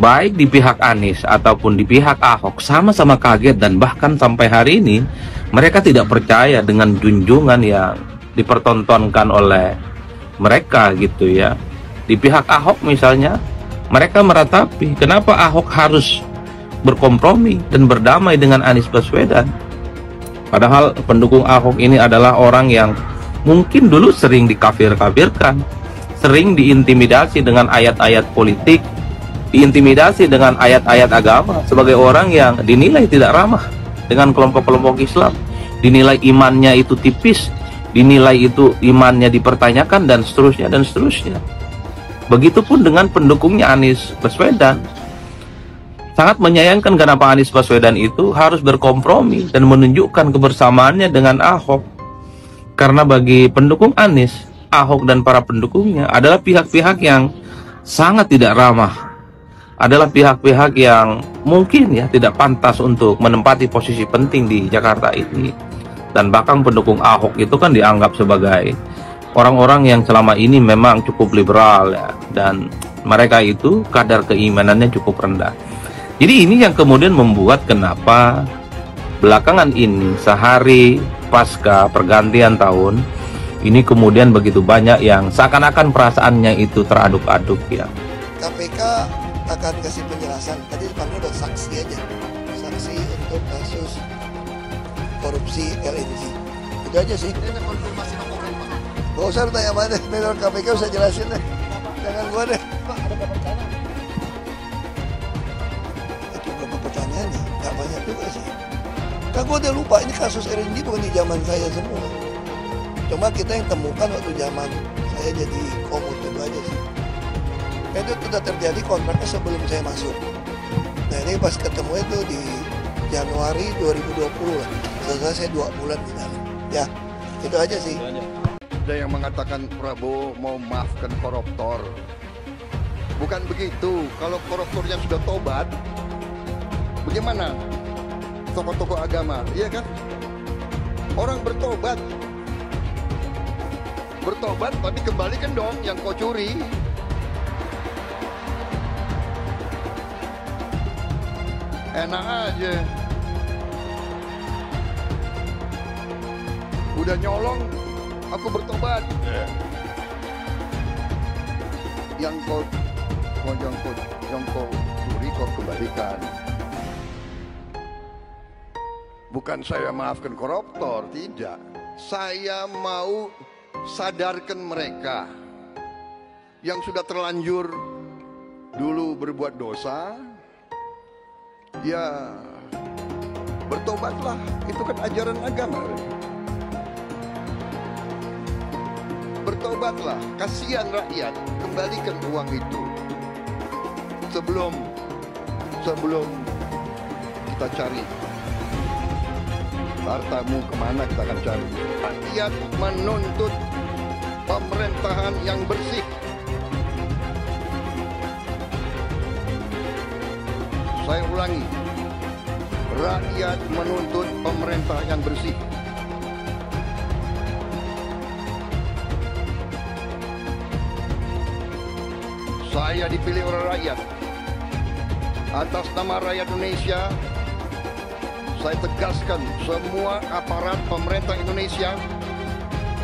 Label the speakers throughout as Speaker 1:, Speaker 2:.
Speaker 1: baik di pihak Anies ataupun di pihak Ahok sama-sama kaget, dan bahkan sampai hari ini mereka tidak percaya dengan junjungan yang dipertontonkan oleh mereka gitu ya. Di pihak Ahok misalnya, mereka meratapi kenapa Ahok harus berkompromi dan berdamai dengan Anies Baswedan. Padahal pendukung Ahok ini adalah orang yang mungkin dulu sering dikafir-kafirkan, sering diintimidasi dengan ayat-ayat politik, diintimidasi dengan ayat-ayat agama, sebagai orang yang dinilai tidak ramah dengan kelompok-kelompok Islam, dinilai imannya itu tipis, dinilai itu imannya dipertanyakan, dan seterusnya dan seterusnya. Begitupun dengan pendukungnya Anies Baswedan, sangat menyayangkan kenapa Anies Baswedan itu harus berkompromi dan menunjukkan kebersamaannya dengan Ahok. Karena bagi pendukung Anies, Ahok dan para pendukungnya adalah pihak-pihak yang sangat tidak ramah, adalah pihak-pihak yang mungkin ya tidak pantas untuk menempati posisi penting di Jakarta ini. Dan bahkan pendukung Ahok itu kan dianggap sebagai orang-orang yang selama ini memang cukup liberal ya, dan mereka itu kadar keimanannya cukup rendah. Jadi ini yang kemudian membuat kenapa belakangan ini sehari pasca pergantian tahun ini kemudian begitu banyak yang seakan-akan perasaannya itu teraduk-aduk ya.
Speaker 2: KPK akan kasih penjelasan. Tadi dipanggil udah saksi aja, saksi untuk kasus korupsi LNG. Itu aja sih. Ini ada konfirmasi laporan Pak. Gak usah tanya mana, menurut KPK usah jelasin deh. Jangan gua deh. Pak, ada berapa pertanyaan? Itu berapa pertanyaannya? Gak banyak juga sih. Kan gua udah lupa, ini kasus LNG bukan di zaman saya semua. Cuma kita yang temukan waktu zaman saya jadi komut itu aja sih. Itu sudah terjadi kontraknya sebelum saya masuk. Nah ini pas ketemu itu di Januari 2020 lah. Setelah saya 2 bulan di dalam. Ya, itu aja sih.
Speaker 3: Ada yang mengatakan Prabowo mau maafkan koruptor. Bukan begitu. Kalau koruptornya sudah tobat, bagaimana tokoh-tokoh agama? Iya kan? Orang bertobat, tapi kembalikan dong yang kau curi. Enak aja. Udah nyolong, aku bertobat. Yang kau curi kau kembalikan. Bukan saya maafkan koruptor, tidak. Saya mau sadarkan mereka yang sudah terlanjur dulu berbuat dosa, ya bertobatlah, itu kan ajaran agama. Bertobatlah, kasihan rakyat, kembalikan uang itu. Sebelum kita cari hartamu kemana, kita akan cari. Rakyat menuntut pemerintahan yang bersih. Saya ulangi, rakyat menuntut pemerintah yang bersih. Saya dipilih oleh rakyat. Atas nama rakyat Indonesia, saya tegaskan semua aparat pemerintah Indonesia,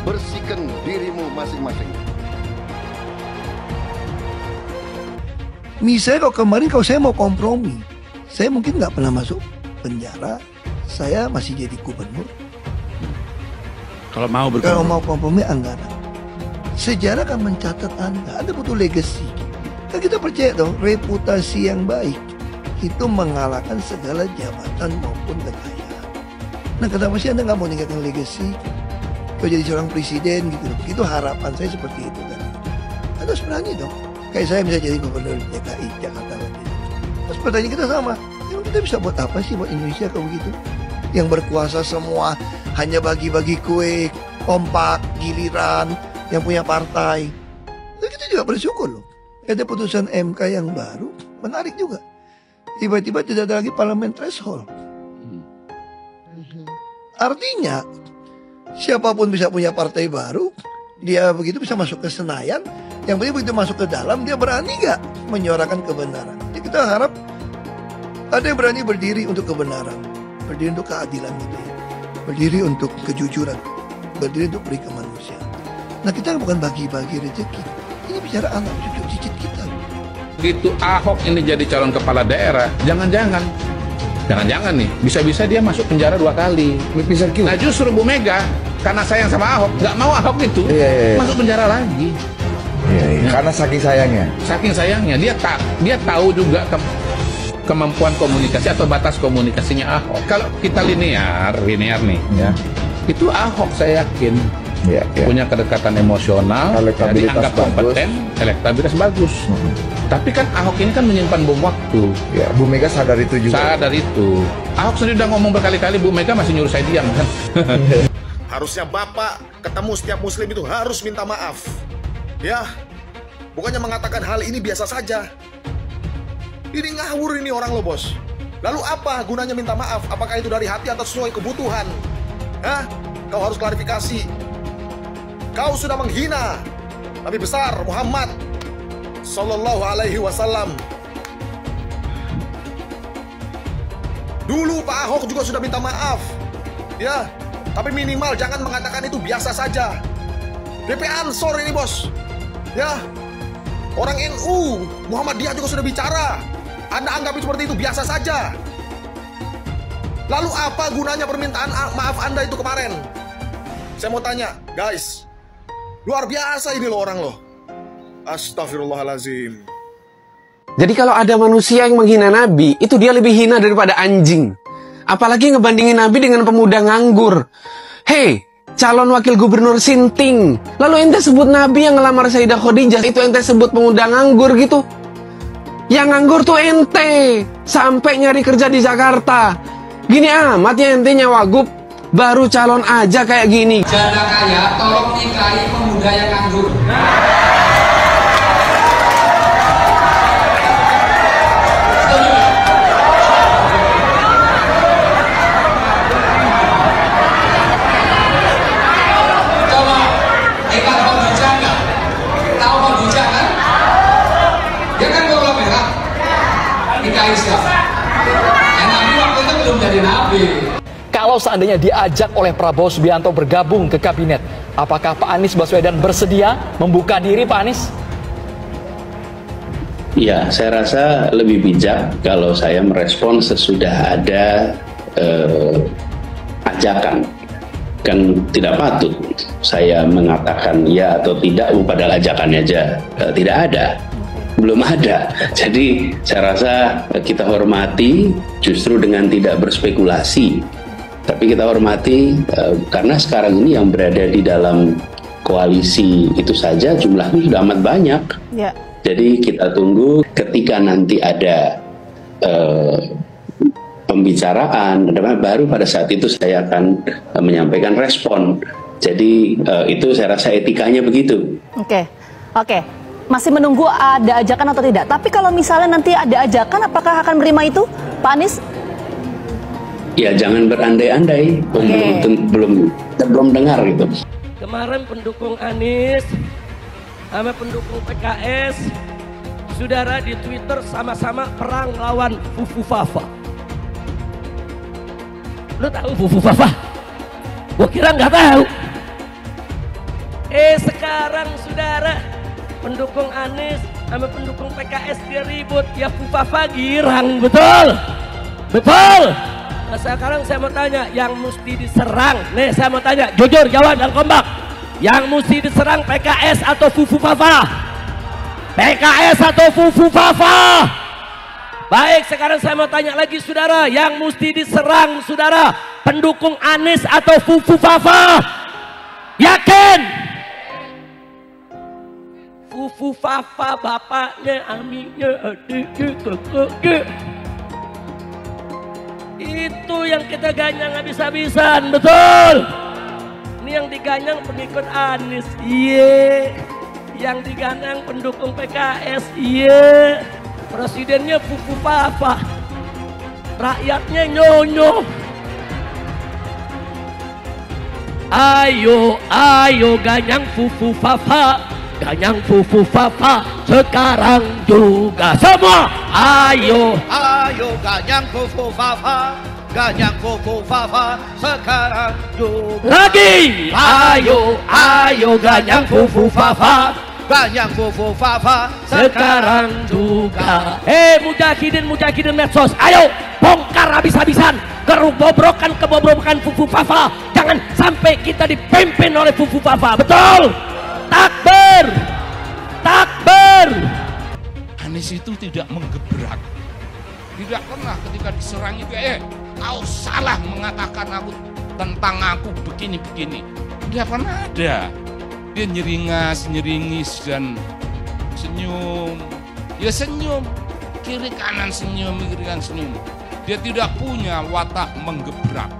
Speaker 3: bersihkan dirimu masing-masing.
Speaker 2: Misalnya kalau kemarin kalau saya mau kompromi, saya mungkin nggak pernah masuk penjara, saya masih jadi gubernur.
Speaker 1: Kalau mau
Speaker 2: kompromi anggaran, sejarah akan mencatat Anda butuh legacy. Kan kita percaya dong, reputasi yang baik itu mengalahkan segala jabatan maupun kekayaan. Nah kenapa sih Anda nggak mau meninggalkan legacy? Kau jadi seorang presiden gitu, itu harapan saya seperti itu kan. Anda harus berani dong. Kayak saya bisa jadi gubernur DKI Jakarta lagi. Terus pertanyaan kita sama, emang kita bisa buat apa sih buat Indonesia kalau begitu? Yang berkuasa semua hanya bagi-bagi kue, kompak, giliran, yang punya partai. Nah, kita juga bersyukur loh. Ada putusan MK yang baru, menarik juga. Tiba-tiba tidak ada lagi parlemen threshold. Artinya, siapapun bisa punya partai baru, dia begitu bisa masuk ke Senayan, yang begitu masuk ke dalam, dia berani gak menyuarakan kebenaran. Jadi Kita harap ada yang berani berdiri untuk kebenaran, berdiri untuk keadilan gitu ya, berdiri untuk kejujuran, berdiri untuk beri kemanusiaan. Nah, kita bukan bagi-bagi rezeki. Ini bicara anak cucu cicit kita.
Speaker 4: Begitu Ahok ini jadi calon kepala daerah, jangan-jangan nih, bisa-bisa dia masuk penjara 2 kali. Nah justru Bu Mega, karena sayang sama Ahok, nggak mau Ahok itu masuk penjara lagi.
Speaker 5: Karena saking sayangnya.
Speaker 4: Saking sayangnya, dia tahu juga kemampuan komunikasi atau batas komunikasinya Ahok. Kalau kita linear nih, ya, itu Ahok saya yakin punya kedekatan emosional, dianggap kompeten, elektabilitas bagus. Tapi kan Ahok ini kan menyimpan bom waktu.
Speaker 5: Ya, Bu Mega sadar itu juga.
Speaker 4: Sadar itu. Ahok sendiri udah ngomong berkali-kali, Bu Mega masih nyuruh saya diam kan.
Speaker 3: Harusnya Bapak ketemu setiap muslim itu harus minta maaf. Ya, bukannya mengatakan hal ini biasa saja. Ini ngawur ini orang lo, bos. Lalu apa gunanya minta maaf? Apakah itu dari hati atau sesuai kebutuhan? Hah? Kau harus klarifikasi. Kau sudah menghina Nabi besar Muhammad Sallallahu Alaihi Wasallam. Dulu Pak Ahok juga sudah minta maaf, ya. Tapi minimal jangan mengatakan itu biasa saja. DP Ansor ini, bos, ya. Orang NU Muhammadiyah juga sudah bicara. Anda anggap seperti itu biasa saja. Lalu apa gunanya permintaan maaf Anda itu kemarin? Saya mau tanya, guys, luar biasa ini loh orang loh. Astagfirullahalazim.
Speaker 6: Jadi kalau ada manusia yang menghina Nabi, itu dia lebih hina daripada anjing. Apalagi ngebandingin Nabi dengan pemuda nganggur. Hei, calon wakil gubernur Sinting. Lalu ente sebut Nabi yang ngelamar Sayyidah Khadijah, itu ente sebut pemuda nganggur gitu. Yang nganggur tuh ente. Sampai nyari kerja di Jakarta. Gini amat ya ente nyawagup. Baru calon aja kayak gini.
Speaker 7: Janda kaya, tolong nikahi pemuda yang nganggur.
Speaker 8: Kalau seandainya diajak oleh Prabowo Subianto bergabung ke kabinet, apakah Pak Anies Baswedan bersedia membuka diri, Pak Anies?
Speaker 9: Ya, saya rasa lebih bijak kalau saya merespon sesudah ada ajakan. Kan tidak patut saya mengatakan ya atau tidak, padahal ajakannya aja tidak ada. Belum ada. Jadi saya rasa kita hormati justru dengan tidak berspekulasi. Tapi kita hormati karena sekarang ini yang berada di dalam koalisi itu saja jumlahnya sudah amat banyak. Ya. Jadi kita tunggu ketika nanti ada pembicaraan, baru pada saat itu saya akan menyampaikan respon. Jadi itu saya rasa etikanya begitu.
Speaker 10: Oke. Masih menunggu ada ajakan atau tidak. Tapi kalau misalnya nanti ada ajakan, apakah akan menerima itu, Pak Anies?
Speaker 9: Ya jangan berandai-andai, belum dengar gitu.
Speaker 11: Kemarin pendukung Anies sama pendukung PKS, saudara di Twitter sama-sama perang lawan Fufu Fafa. Lu tahu Fufu Fafa? Gua kira nggak tahu. Sekarang saudara pendukung Anies sama pendukung PKS dia ribut, ya Fufu Fafa girang, betul? Betul? Nah, sekarang saya mau tanya, yang mesti diserang, nih saya mau tanya, jujur jawab dan kompak, yang mesti diserang PKS atau Fufu Fafa? PKS atau Fufu Fafa? Baik, sekarang saya mau tanya lagi saudara, yang mesti diserang saudara, pendukung Anies atau Fufu Fafa? Yakin? Fufu Fafa bapaknya, aminnya, adiknya, kakaknya. Itu yang kita ganyang habis-habisan, betul? Ini yang diganyang pengikut Anies, iya. Yang diganyang pendukung PKS, iya. Presidennya Fufu Fafa, rakyatnya nyonyo. Ayo ganyang Fufu Fafa, ganyang Fufu Fafa, sekarang juga semua. Ayo,
Speaker 12: ayo ganyang fufu fafa, ganyang fufu fafa, sekarang juga.
Speaker 11: Lagi, ayo, ayo ganyang fufu fafa,
Speaker 12: ganyang fufu fafa,
Speaker 11: sekarang juga. Mujahidin medsos, ayo bongkar habis-habisan kebobrokan fufu fafa. Jangan sampai kita dipimpin oleh fufu fafa. Betul? Takbir, takbir.
Speaker 4: Anies itu tidak menggebrak. Tidak pernah ketika diserang itu, kau salah mengatakan tentang aku begini-begini. Tidak pernah ada. Dia nyeringas dan senyum. Ya senyum, kiri kanan senyum, kiri kanan senyum. Dia tidak punya watak menggebrak.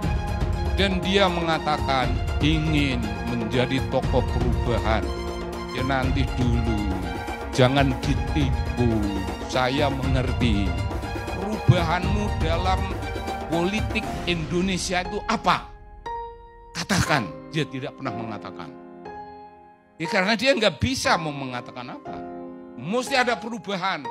Speaker 4: Dan dia mengatakan ingin menjadi tokoh perubahan. Ya nanti dulu, jangan ditipu. Saya mengerti. Perubahanmu dalam politik Indonesia itu apa? Katakan. Dia tidak pernah mengatakan. Ya karena dia nggak bisa mau mengatakan apa. Mesti ada perubahan.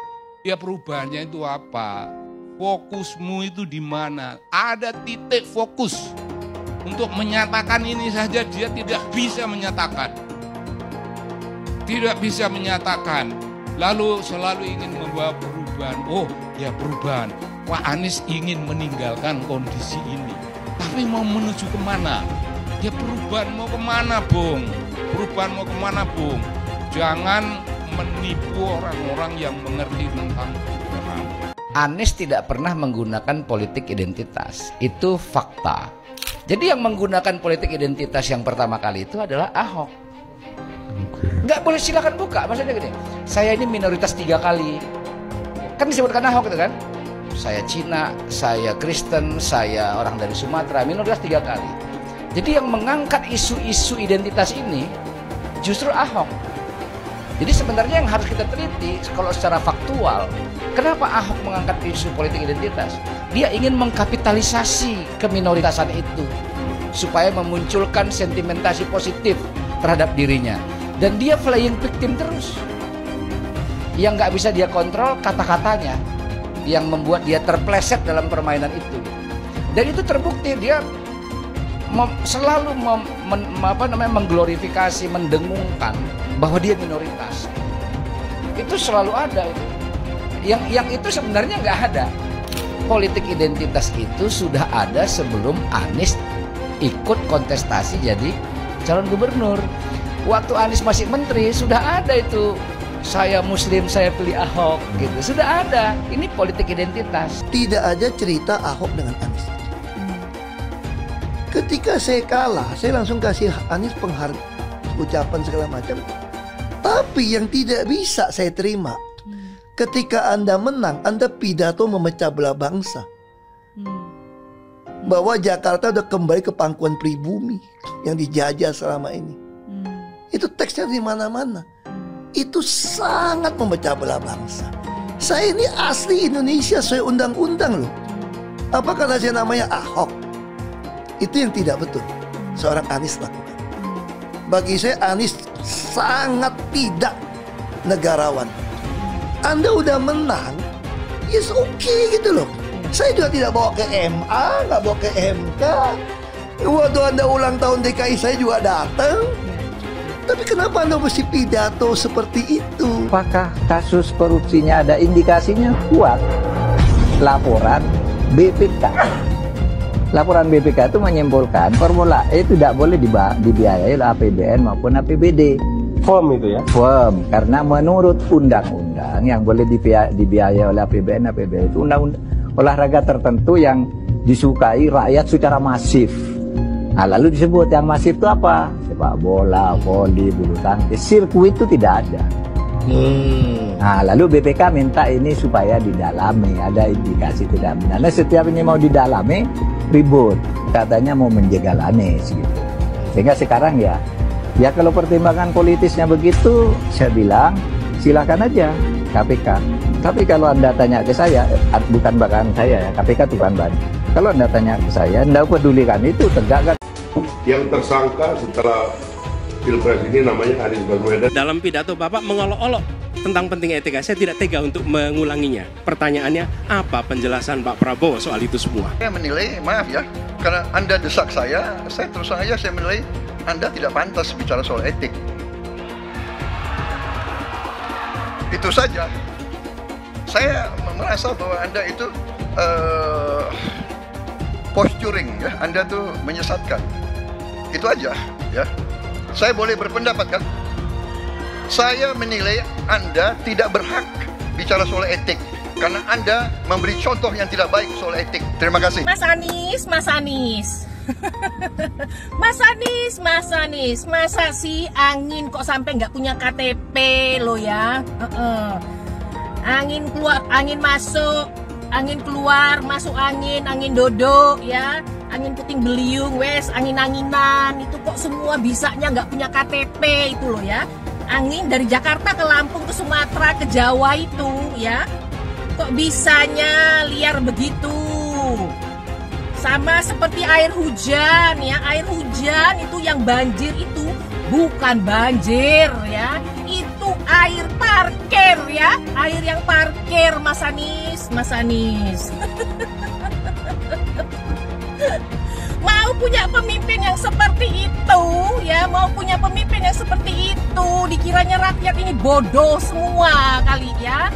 Speaker 4: Ya perubahannya itu apa? Fokusmu itu di mana? Ada titik fokus. Untuk menyatakan ini saja dia tidak bisa menyatakan. Tidak bisa menyatakan. Lalu selalu ingin membawa perubahan. Oh ya perubahan. Pak Anies ingin meninggalkan kondisi ini. Tapi mau menuju kemana? Ya perubahan mau kemana, Bung? Perubahan mau kemana, Bung? Jangan menipu orang-orang yang mengerti tentang perubahan.
Speaker 12: Anies tidak pernah menggunakan politik identitas. Itu fakta. Jadi yang menggunakan politik identitas yang pertama kali itu adalah Ahok. Nggak boleh, silakan buka. Maksudnya gini, saya ini minoritas 3 kali. Kan disebutkan Ahok itu kan? Saya Cina, saya Kristen, saya orang dari Sumatera, minoritas 3 kali. Jadi yang mengangkat isu-isu identitas ini justru Ahok. Jadi sebenarnya yang harus kita teliti kalau secara faktual, kenapa Ahok mengangkat isu politik identitas? Dia ingin mengkapitalisasi keminoritasan itu supaya memunculkan sentimentasi positif terhadap dirinya. Dan dia playing victim terus. Yang nggak bisa dia kontrol kata-katanya, yang membuat dia terpleset dalam permainan itu. Dan itu terbukti, dia selalu mengglorifikasi, mendengungkan bahwa dia minoritas. Itu selalu ada itu. Yang itu sebenarnya nggak ada. Politik identitas itu sudah ada sebelum Anies ikut kontestasi jadi calon gubernur. Waktu Anies masih menteri sudah ada itu. Saya Muslim, saya pilih Ahok gitu. Sudah ada. Ini politik identitas.
Speaker 2: Tidak ada cerita Ahok dengan Anies. Ketika saya kalah, saya langsung kasih Anies penghargaan, ucapan segala macam. Tapi yang tidak bisa saya terima, ketika Anda menang, Anda pidato memecah belah bangsa. Bahwa Jakarta udah kembali ke pangkuan pribumi yang dijajah selama ini. Itu teksnya di mana-mana. Itu sangat memecah belah bangsa. Saya ini asli Indonesia sesuai undang-undang loh. Apa karena saya namanya Ahok? Itu yang tidak betul seorang Anies lakukan. Bagi saya Anies sangat tidak negarawan. Anda udah menang, yes okay gitu loh. Saya juga tidak bawa ke MA, nggak bawa ke MK. Waktu Anda ulang tahun DKI saya juga datang. Tapi kenapa Anda mesti pidato seperti itu?
Speaker 13: Apakah kasus korupsinya ada indikasinya kuat? Laporan BPK. Laporan BPK itu menyimpulkan Formula E tidak boleh dibiayai oleh APBN maupun APBD.
Speaker 14: Firm itu ya?
Speaker 13: Firm, karena menurut undang-undang yang boleh dibiayai oleh APBN, APBD itu undang-undang olahraga tertentu yang disukai rakyat secara masif. Nah, lalu disebut yang masif itu apa? Sepak bola, voli, bulu tangkis, sirkuit itu tidak ada. Nah, lalu BPK minta ini supaya didalami, ada indikasi tidak benar. Nah, setiap ini mau didalami, ribut. Katanya mau menjegal Anies gitu. Sehingga sekarang ya kalau pertimbangan politisnya begitu, saya bilang silakan aja KPK. Tapi kalau Anda tanya ke saya, bukan bahkan saya ya, KPK itu kan banyak. Kalau Anda tanya ke saya, Anda pedulikan itu tegakkan.
Speaker 14: Yang tersangka setelah Pilpres ini namanya Anies Baswedan.
Speaker 15: Dalam pidato Bapak mengolok-olok tentang pentingnya etika, saya tidak tega untuk mengulanginya. Pertanyaannya, apa penjelasan Pak Prabowo soal itu semua?
Speaker 16: Saya menilai, maaf ya, karena Anda desak saya terus terang aja saya menilai Anda tidak pantas bicara soal etik. Itu saja. Saya merasa bahwa Anda itu posturing, ya, Anda tuh menyesatkan. Itu aja, ya. Saya boleh berpendapat kan? Saya menilai Anda tidak berhak bicara soal etik karena Anda memberi contoh yang tidak baik soal etik. Terima kasih.
Speaker 17: Mas Anies, Mas Anies. Mas Anies, Mas Anies, masa sih angin kok sampai nggak punya KTP lo ya? Angin keluar, angin masuk, angin keluar, masuk angin dodo ya, angin puting beliung, wes angin-anginan itu kok semua bisanya nggak punya KTP itu loh ya. Angin dari Jakarta ke Lampung ke Sumatera ke Jawa itu ya, kok bisanya liar begitu. Sama seperti air hujan ya, air hujan itu yang banjir itu bukan banjir ya, itu air parkir ya, air yang parkir Mas Anies, Mas Anies. Mau punya pemimpin yang seperti itu ya, mau punya pemimpin yang seperti itu, dikiranya rakyat ini bodoh semua kali ya.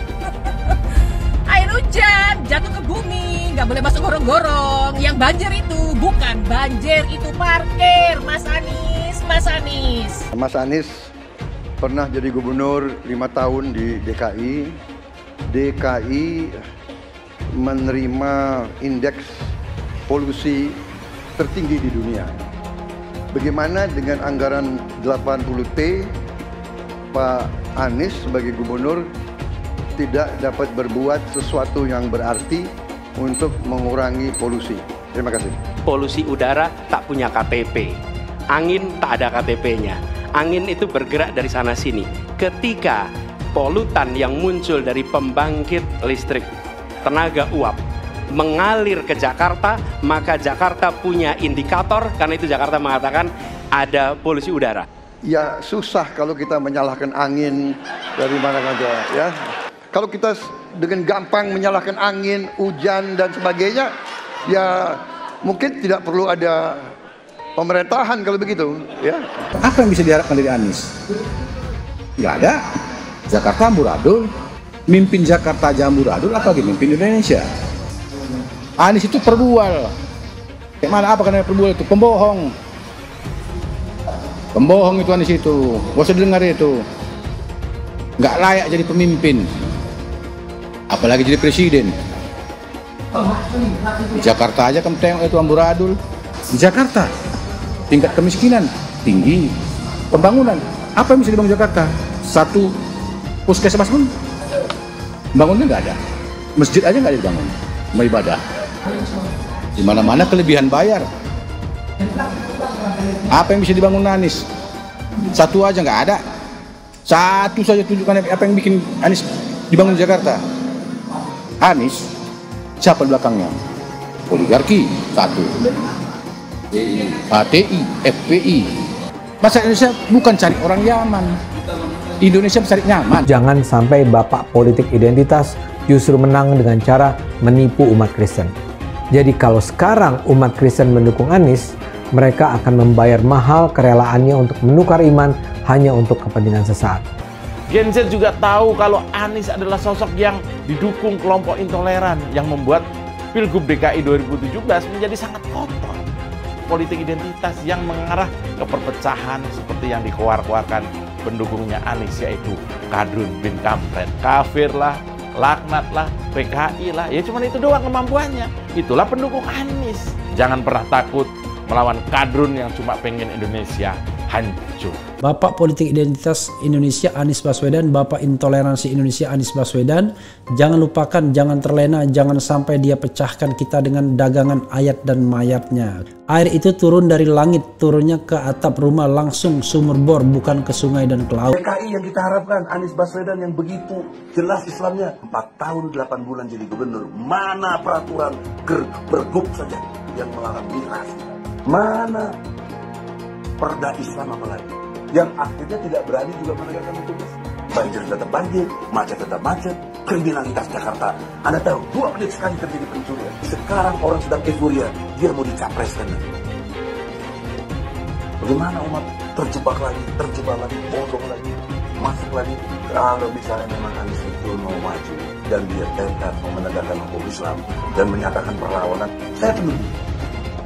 Speaker 17: Air hujan jatuh ke bumi, nggak boleh masuk gorong-gorong. Yang banjir itu bukan banjir, itu parkir Mas Anies, Mas Anies.
Speaker 16: Mas Anies pernah jadi gubernur 5 tahun di DKI. DKI menerima indeks polusi tertinggi di dunia. Bagaimana dengan anggaran 80T, Pak Anies sebagai gubernur tidak dapat berbuat sesuatu yang berarti untuk mengurangi polusi. Terima kasih.
Speaker 15: Polusi udara tak punya KTP, angin tak ada KTP-nya. Angin itu bergerak dari sana sini. Ketika polutan yang muncul dari pembangkit listrik tenaga uap mengalir ke Jakarta, maka Jakarta punya indikator, karena itu Jakarta mengatakan ada polusi udara.
Speaker 16: Ya susah kalau kita menyalahkan angin dari mana saja ya. Kalau kita dengan gampang menyalahkan angin, hujan dan sebagainya, ya mungkin tidak perlu ada pemerintahan kalau begitu ya.
Speaker 18: Apa yang bisa diharapkan dari Anies? Nggak ada. Jakarta amburadul, mimpin Jakarta aja amburadul, apalagi mimpin Indonesia. Anies itu perbual. Kayak mana apa karena perbual itu? Pembohong. Pembohong itu Anies itu. Gak usah dengar itu. Nggak layak jadi pemimpin. Apalagi jadi presiden. Di Jakarta aja kamu tengok itu amburadul. Di Jakarta tingkat kemiskinan tinggi. Pembangunan apa yang bisa dibangun Jakarta? Satu puskesmas pun bangunnya nggak ada. Masjid aja nggak ada dibangun. Mau ibadah. Di mana-mana kelebihan bayar. Apa yang bisa dibangun Anies? Satu aja nggak ada. Satu saja tunjukkan apa yang bikin Anies dibangun di Jakarta. Anies, siapa di belakangnya? Oligarki, satu. HTI, FPI. Masa Indonesia bukan cari orang Yaman. Indonesia cari nyaman.
Speaker 19: Jangan sampai bapak politik identitas justru menang dengan cara menipu umat Kristen. Jadi kalau sekarang umat Kristen mendukung Anies, mereka akan membayar mahal kerelaannya untuk menukar iman hanya untuk kepentingan sesaat.
Speaker 20: Gen Z juga tahu kalau Anies adalah sosok yang didukung kelompok intoleran yang membuat Pilgub DKI 2017 menjadi sangat kotor. Politik identitas yang mengarah ke perpecahan seperti yang dikeluarkan pendukungnya Anies, yaitu Kadrun bin Kampret. Kafir lah, laknat lah, PKI lah, ya cuma itu doang kemampuannya. Itulah pendukung Anies. Jangan pernah takut melawan kadrun yang cuma pengen Indonesia hancur.
Speaker 21: Bapak politik identitas Indonesia Anies Baswedan, Bapak intoleransi Indonesia Anies Baswedan. Jangan lupakan, jangan terlena, jangan sampai dia pecahkan kita dengan dagangan ayat dan mayatnya. Air itu turun dari langit, turunnya ke atap rumah langsung sumur bor, bukan ke sungai dan ke laut.
Speaker 22: PKI yang kita harapkan, Anies Baswedan yang begitu jelas Islamnya, 4 tahun 8 bulan jadi gubernur. Mana peraturan pergub saja yang melarang miras? Mana perda Islam apalagi? Yang akhirnya tidak berani juga menegakkan tugas. banjir tetap banjir, macet tetap macet, kriminalitas Jakarta. Anda tahu, 2 menit sekali terjadi pencurian. Sekarang orang sedang euforia, dia mau dicapreskan. Bagaimana umat terjebak lagi, bodoh lagi, masuk lagi. Kalau misalnya memang Anies itu mau maju dan dia tekad mau menegakkan hukum Islam dan menyatakan perlawanan, saya tunggu.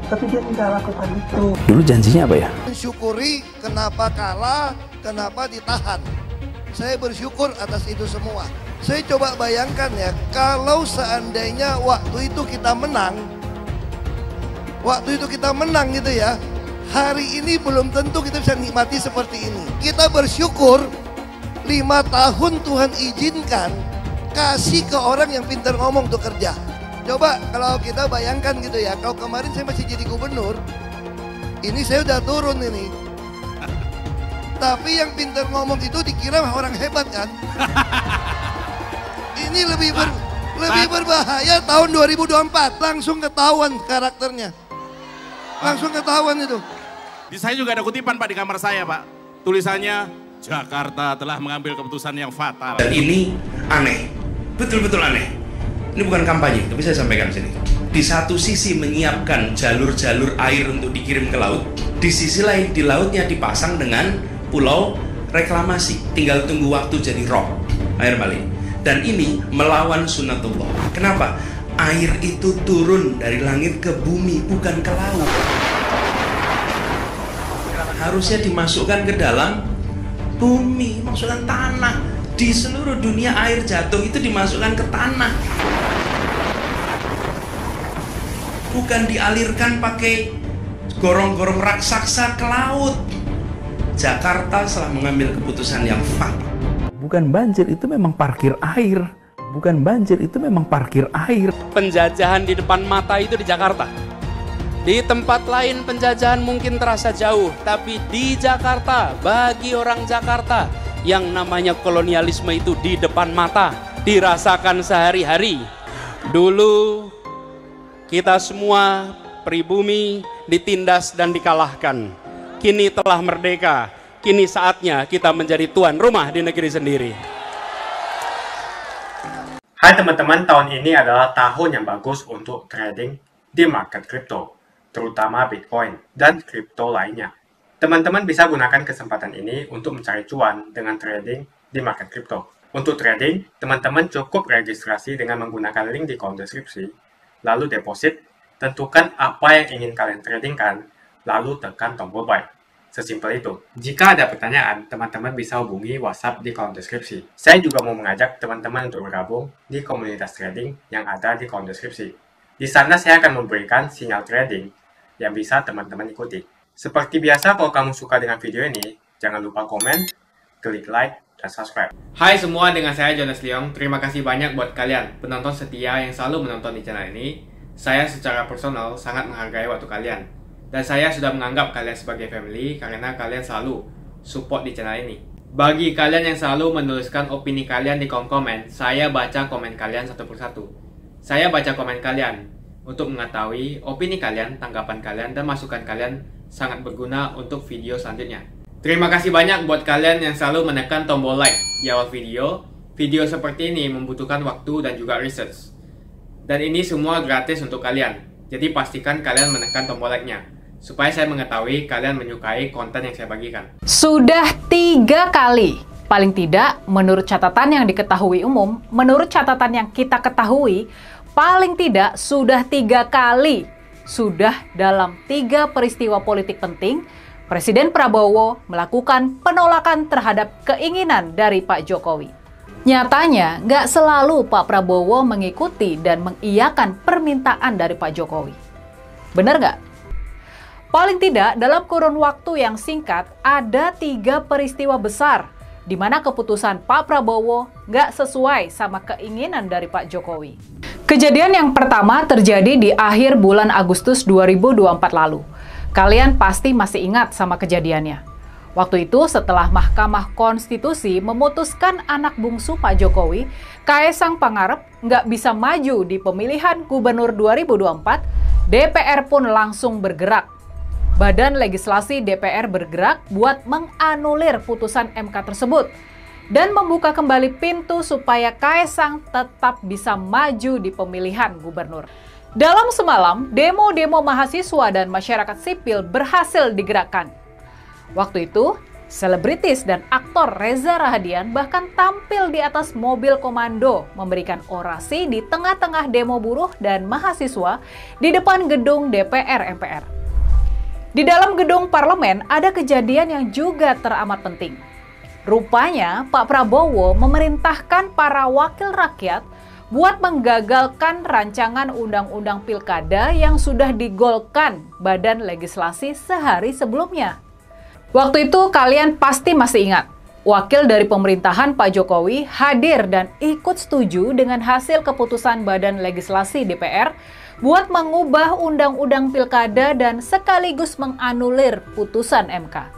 Speaker 22: Tapi dia tidak lakukan itu.
Speaker 12: Dulu janjinya apa ya?
Speaker 2: Mensyukuri kenapa kalah, kenapa ditahan. Saya bersyukur atas itu semua. Saya coba bayangkan ya, kalau seandainya waktu itu kita menang gitu ya, hari ini belum tentu kita bisa nikmati seperti ini. Kita bersyukur 5 tahun Tuhan izinkan kasih ke orang yang pintar ngomong untuk kerja. Coba kalau kita bayangkan gitu ya, kalau kemarin saya masih jadi gubernur, ini saya udah turun ini. Tapi yang pintar ngomong itu dikira orang hebat kan? Ini lebih berbahaya tahun 2024, langsung ketahuan karakternya. Langsung ketahuan itu.
Speaker 20: Di saya juga ada kutipan Pak di kamar saya Pak. Tulisannya, Jakarta telah mengambil keputusan yang fatal.
Speaker 9: Dan ini aneh, betul-betul aneh. Ini bukan kampanye, tapi saya sampaikan sini. Di satu sisi menyiapkan jalur-jalur air untuk dikirim ke laut, di sisi lain di lautnya dipasang dengan pulau reklamasi. Tinggal tunggu waktu jadi rob, air balik. Dan ini melawan sunatullah. Kenapa? Air itu turun dari langit ke bumi, bukan ke laut. Harusnya dimasukkan ke dalam bumi, masukkan tanah. Di seluruh dunia air jatuh itu dimasukkan ke tanah. Bukan dialirkan pakai gorong-gorong raksasa ke laut. Jakarta telah mengambil keputusan yang fatal.
Speaker 1: Bukan banjir, itu memang parkir air. Bukan banjir, itu memang parkir air.
Speaker 15: Penjajahan di depan mata itu di Jakarta. Di tempat lain penjajahan mungkin terasa jauh, tapi di Jakarta, bagi orang Jakarta, yang namanya kolonialisme itu di depan mata, dirasakan sehari-hari. Dulu kita semua pribumi ditindas dan dikalahkan. Kini telah merdeka, kini saatnya kita menjadi tuan rumah di negeri sendiri.
Speaker 5: Hai teman-teman, tahun ini adalah tahun yang bagus untuk trading di market kripto, terutama Bitcoin dan kripto lainnya. Teman-teman bisa gunakan kesempatan ini untuk mencari cuan dengan trading di market kripto. Untuk trading, teman-teman cukup registrasi dengan menggunakan link di kolom deskripsi, lalu deposit, tentukan apa yang ingin kalian tradingkan, lalu tekan tombol buy. Sesimpel itu. Jika ada pertanyaan, teman-teman bisa hubungi WhatsApp di kolom deskripsi. Saya juga mau mengajak teman-teman untuk bergabung di komunitas trading yang ada di kolom deskripsi. Di sana saya akan memberikan sinyal trading yang bisa teman-teman ikuti. Seperti biasa, kalau kamu suka dengan video ini, jangan lupa komen, klik like, dan subscribe. Hai semua, dengan saya Jonas Leong. Terima kasih banyak buat kalian, penonton setia yang selalu menonton di channel ini. Saya secara personal sangat menghargai waktu kalian. Dan saya sudah menganggap kalian sebagai family karena kalian selalu support di channel ini. Bagi kalian yang selalu menuliskan opini kalian di kolom komen, saya baca komen kalian satu persatu. Saya baca komen kalian untuk mengetahui opini kalian, tanggapan kalian, dan masukan kalian sangat berguna untuk video selanjutnya. Terima kasih banyak buat kalian yang selalu menekan tombol like di awal video. Video seperti ini membutuhkan waktu dan juga research. Dan ini semua gratis untuk kalian. Jadi pastikan kalian menekan tombol like-nya supaya saya mengetahui kalian menyukai konten yang saya bagikan.
Speaker 10: Sudah 3 kali, paling tidak menurut catatan yang diketahui umum, menurut catatan yang kita ketahui, paling tidak sudah 3 kali, sudah dalam 3 peristiwa politik penting, Presiden Prabowo melakukan penolakan terhadap keinginan dari Pak Jokowi. Nyatanya, nggak selalu Pak Prabowo mengikuti dan mengiyakan permintaan dari Pak Jokowi. Benar nggak? Paling tidak, dalam kurun waktu yang singkat, ada 3 peristiwa besar di mana keputusan Pak Prabowo nggak sesuai sama keinginan dari Pak Jokowi. Kejadian yang pertama terjadi di akhir bulan Agustus 2024 lalu. Kalian pasti masih ingat sama kejadiannya. Waktu itu setelah Mahkamah Konstitusi memutuskan anak bungsu Pak Jokowi, Kaesang Pangarep, nggak bisa maju di pemilihan gubernur 2024, DPR pun langsung bergerak. Badan Legislasi DPR bergerak buat menganulir putusan MK tersebut. dan membuka kembali pintu supaya Kaesang tetap bisa maju di pemilihan gubernur. Dalam semalam, demo-demo mahasiswa dan masyarakat sipil berhasil digerakkan. Waktu itu, selebritis dan aktor Reza Rahadian bahkan tampil di atas mobil komando memberikan orasi di tengah-tengah demo buruh dan mahasiswa di depan gedung DPR MPR. Di dalam gedung parlemen ada kejadian yang juga teramat penting. Rupanya Pak Prabowo memerintahkan para wakil rakyat buat menggagalkan rancangan undang-undang pilkada yang sudah digolkan Badan Legislasi sehari sebelumnya. Waktu itu kalian pasti masih ingat, wakil dari pemerintahan Pak Jokowi hadir dan ikut setuju dengan hasil keputusan Badan Legislasi DPR buat mengubah undang-undang pilkada dan sekaligus menganulir putusan MK.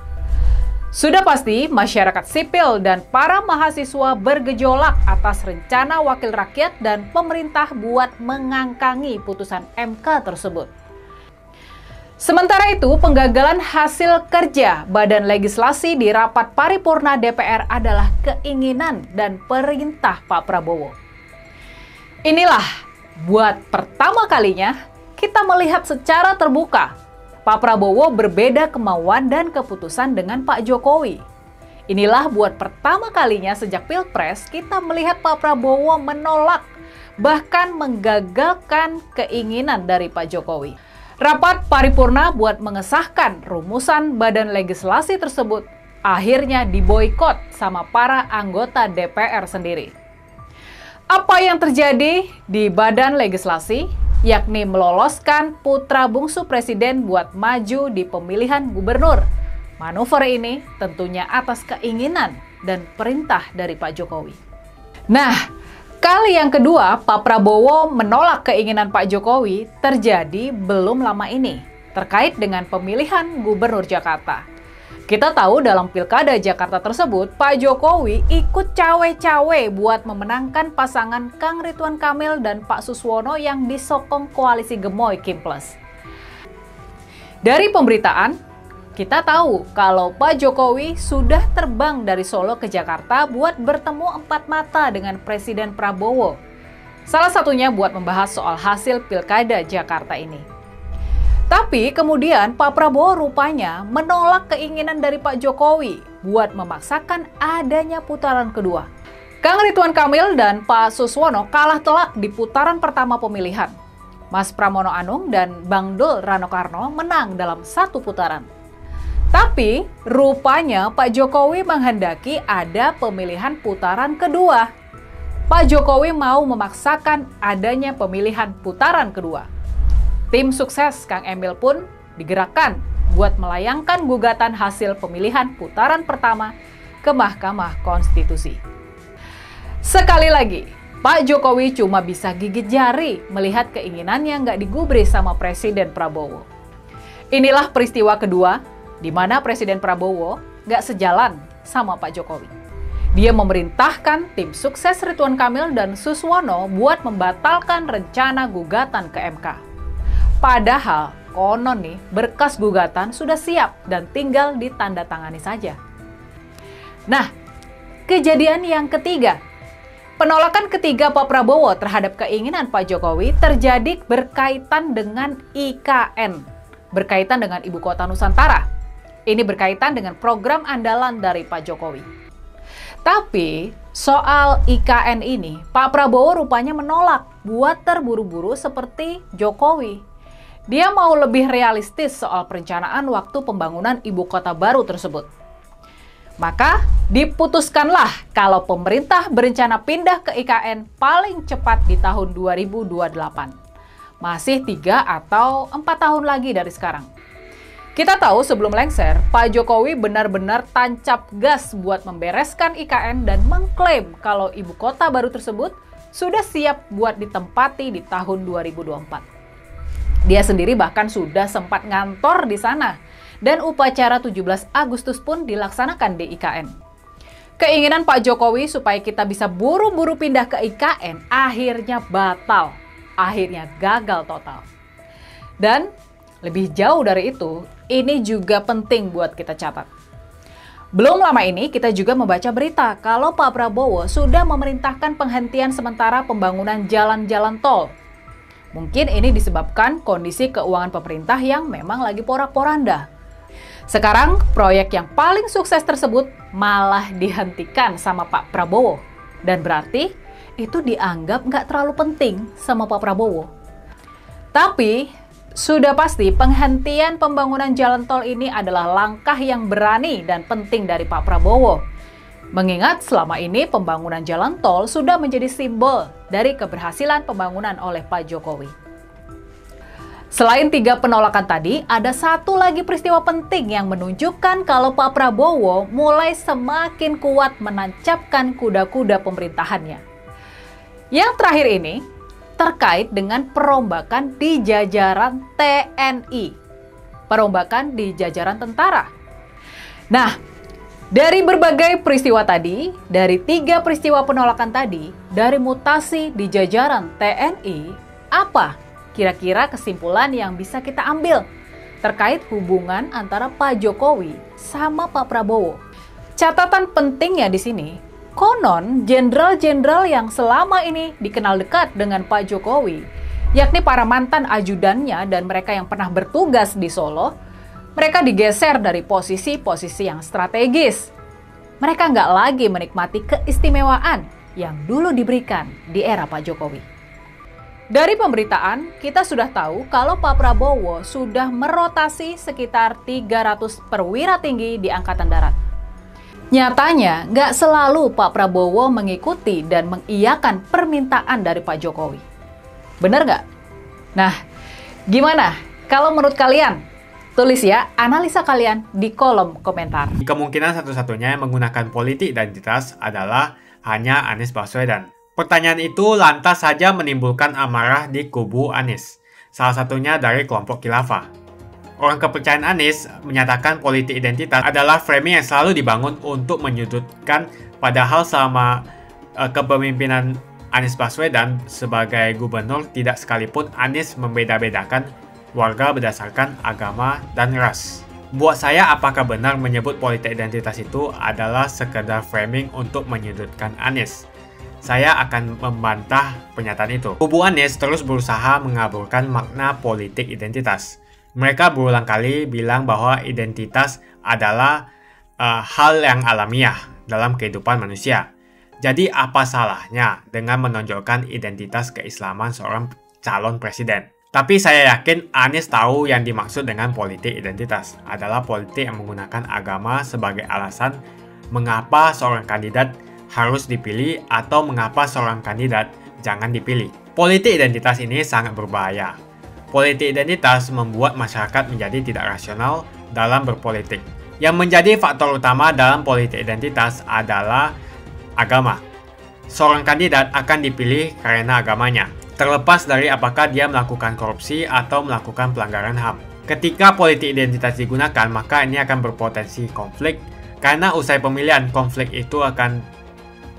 Speaker 10: Sudah pasti masyarakat sipil dan para mahasiswa bergejolak atas rencana wakil rakyat dan pemerintah buat mengangkangi putusan MK tersebut. Sementara itu, penggagalan hasil kerja Badan Legislasi di rapat paripurna DPR adalah keinginan dan perintah Pak Prabowo. Inilah buat pertama kalinya kita melihat secara terbuka Pak Prabowo berbeda kemauan dan keputusan dengan Pak Jokowi. Inilah buat pertama kalinya sejak Pilpres kita melihat Pak Prabowo menolak, bahkan menggagalkan keinginan dari Pak Jokowi. Rapat paripurna buat mengesahkan rumusan Badan Legislasi tersebut akhirnya diboikot sama para anggota DPR sendiri. Apa yang terjadi di Badan Legislasi? Yakni meloloskan putra bungsu presiden buat maju di pemilihan gubernur. Manuver ini tentunya atas keinginan dan perintah dari Pak Jokowi. Nah, kali yang kedua Pak Prabowo menolak keinginan Pak Jokowi terjadi belum lama ini terkait dengan pemilihan gubernur Jakarta. Kita tahu dalam pilkada Jakarta tersebut, Pak Jokowi ikut cawe-cawe buat memenangkan pasangan Kang Ridwan Kamil dan Pak Suswono yang disokong koalisi Gemoy Kim Plus. Dari pemberitaan, kita tahu kalau Pak Jokowi sudah terbang dari Solo ke Jakarta buat bertemu empat mata dengan Presiden Prabowo. Salah satunya buat membahas soal hasil pilkada Jakarta ini. Tapi kemudian Pak Prabowo rupanya menolak keinginan dari Pak Jokowi buat memaksakan adanya putaran kedua. Kang Ridwan Kamil dan Pak Suswono kalah telak di putaran pertama pemilihan. Mas Pramono Anung dan Bang Dul Rano Karno menang dalam satu putaran. Tapi rupanya Pak Jokowi menghendaki ada pemilihan putaran kedua. Pak Jokowi mau memaksakan adanya pemilihan putaran kedua. Tim sukses Kang Emil pun digerakkan buat melayangkan gugatan hasil pemilihan putaran pertama ke Mahkamah Konstitusi. Sekali lagi, Pak Jokowi cuma bisa gigit jari melihat keinginannya nggak digubris sama Presiden Prabowo. Inilah peristiwa kedua di mana Presiden Prabowo nggak sejalan sama Pak Jokowi. Dia memerintahkan tim sukses Ridwan Kamil dan Suswono buat membatalkan rencana gugatan ke MK. Padahal konon nih berkas gugatan sudah siap dan tinggal ditandatangani saja. Nah, kejadian yang ketiga. Penolakan ketiga Pak Prabowo terhadap keinginan Pak Jokowi terjadi berkaitan dengan IKN, berkaitan dengan Ibu Kota Nusantara. Ini berkaitan dengan program andalan dari Pak Jokowi. Tapi soal IKN ini, Pak Prabowo rupanya menolak buat terburu-buru seperti Jokowi. Dia mau lebih realistis soal perencanaan waktu pembangunan ibu kota baru tersebut. Maka diputuskanlah kalau pemerintah berencana pindah ke IKN paling cepat di tahun 2028. Masih 3 atau 4 tahun lagi dari sekarang. Kita tahu sebelum lengser, Pak Jokowi benar-benar tancap gas buat membereskan IKN dan mengklaim kalau ibu kota baru tersebut sudah siap buat ditempati di tahun 2024. Dia sendiri bahkan sudah sempat ngantor di sana dan upacara 17 Agustus pun dilaksanakan di IKN. Keinginan Pak Jokowi supaya kita bisa buru-buru pindah ke IKN akhirnya batal, akhirnya gagal total. Dan lebih jauh dari itu, ini juga penting buat kita catat. Belum lama ini kita juga membaca berita kalau Pak Prabowo sudah memerintahkan penghentian sementara pembangunan jalan-jalan tol. Mungkin ini disebabkan kondisi keuangan pemerintah yang memang lagi porak-poranda. Sekarang proyek yang paling sukses tersebut malah dihentikan sama Pak Prabowo. Dan berarti itu dianggap nggak terlalu penting sama Pak Prabowo. Tapi sudah pasti penghentian pembangunan jalan tol ini adalah langkah yang berani dan penting dari Pak Prabowo. Mengingat selama ini pembangunan jalan tol sudah menjadi simbol dari keberhasilan pembangunan oleh Pak Jokowi. Selain 3 penolakan tadi, ada satu lagi peristiwa penting yang menunjukkan kalau Pak Prabowo mulai semakin kuat menancapkan kuda-kuda pemerintahannya. Yang terakhir ini terkait dengan perombakan di jajaran TNI. Perombakan di jajaran tentara. Nah, dari berbagai peristiwa tadi, dari 3 peristiwa penolakan tadi, dari mutasi di jajaran TNI, apa kira-kira kesimpulan yang bisa kita ambil terkait hubungan antara Pak Jokowi sama Pak Prabowo? Catatan pentingnya di sini, konon jenderal-jenderal yang selama ini dikenal dekat dengan Pak Jokowi, yakni para mantan ajudannya dan mereka yang pernah bertugas di Solo, mereka digeser dari posisi-posisi yang strategis. Mereka nggak lagi menikmati keistimewaan yang dulu diberikan di era Pak Jokowi. Dari pemberitaan, kita sudah tahu kalau Pak Prabowo sudah merotasi sekitar 300 perwira tinggi di Angkatan Darat. Nyatanya, nggak selalu Pak Prabowo mengikuti dan mengiyakan permintaan dari Pak Jokowi. Bener nggak? Nah, gimana kalau menurut kalian? Tulis ya analisa kalian di kolom komentar.
Speaker 5: Kemungkinan satu-satunya yang menggunakan politik identitas adalah hanya Anies Baswedan. Pertanyaan itu lantas saja menimbulkan amarah di kubu Anies, salah satunya dari kelompok khilafah. Orang kepercayaan Anies menyatakan politik identitas adalah framing yang selalu dibangun untuk menyudutkan, padahal selama kepemimpinan Anies Baswedan sebagai gubernur tidak sekalipun Anies membeda-bedakan warga berdasarkan agama dan ras. Buat saya, apakah benar menyebut politik identitas itu adalah sekedar framing untuk menyudutkan Anies? Saya akan membantah pernyataan itu. Kubu Anies terus berusaha mengaburkan makna politik identitas. Mereka berulang kali bilang bahwa identitas adalah hal yang alamiah dalam kehidupan manusia. Jadi apa salahnya dengan menonjolkan identitas keislaman seorang calon presiden? Tapi saya yakin Anies tahu yang dimaksud dengan politik identitas adalah politik yang menggunakan agama sebagai alasan mengapa seorang kandidat harus dipilih atau mengapa seorang kandidat jangan dipilih. Politik identitas ini sangat berbahaya. Politik identitas membuat masyarakat menjadi tidak rasional dalam berpolitik. Yang menjadi faktor utama dalam politik identitas adalah agama. Seorang kandidat akan dipilih karena agamanya, terlepas dari apakah dia melakukan korupsi atau melakukan pelanggaran HAM. Ketika politik identitas digunakan, maka ini akan berpotensi konflik, karena usai pemilihan, konflik itu akan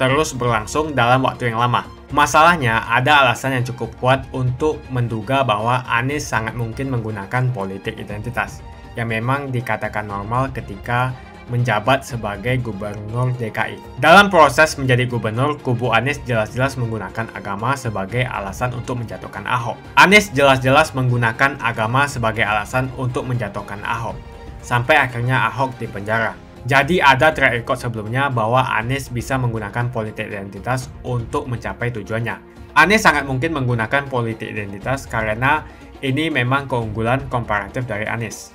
Speaker 5: terus berlangsung dalam waktu yang lama. Masalahnya, ada alasan yang cukup kuat untuk menduga bahwa Anies sangat mungkin menggunakan politik identitas, yang memang dikatakan normal ketika menjabat sebagai gubernur DKI. Dalam proses menjadi gubernur, kubu Anies jelas-jelas menggunakan agama sebagai alasan untuk menjatuhkan Ahok. Anies jelas-jelas menggunakan agama sebagai alasan untuk menjatuhkan Ahok, sampai akhirnya Ahok dipenjara. Jadi ada track record sebelumnya bahwa Anies bisa menggunakan politik identitas untuk mencapai tujuannya. Anies sangat mungkin menggunakan politik identitas karena ini memang keunggulan komparatif dari Anies.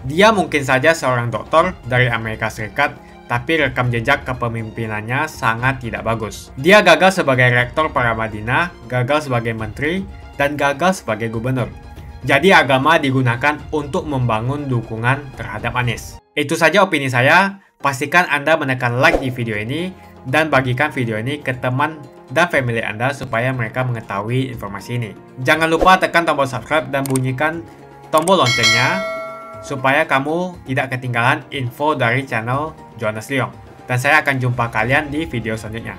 Speaker 5: Dia mungkin saja seorang doktor dari Amerika Serikat, tapi rekam jejak kepemimpinannya sangat tidak bagus. Dia gagal sebagai rektor Paramadina, gagal sebagai menteri, dan gagal sebagai gubernur. Jadi agama digunakan untuk membangun dukungan terhadap Anies. Itu saja opini saya. Pastikan Anda menekan like di video ini dan bagikan video ini ke teman dan family Anda supaya mereka mengetahui informasi ini. Jangan lupa tekan tombol subscribe dan bunyikan tombol loncengnya supaya kamu tidak ketinggalan info dari channel Johannes Leong. Dan saya akan jumpa kalian di video selanjutnya.